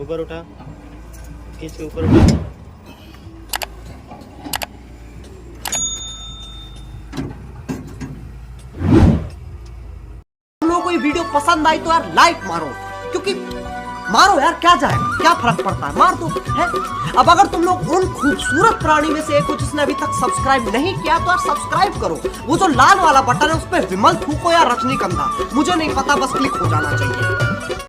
ऊपर उठा, खींच के ऊपर उठा। तुम लोगों को ये वीडियो पसंद आई तो यार लाइक मारो, क्योंकि मारो यार, क्या जाएगा, क्या फर्क पड़ता है, मार दो है। अब अगर तुम लोग उन खूबसूरत प्राणी में से एक हो जिसने अभी तक सब्सक्राइब नहीं किया तो यार सब्सक्राइब करो। वो जो लाल वाला बटन है उस पर विमल थूको या रजनीगंधा, मुझे नहीं पता, बस क्लिक हो जाना चाहिए।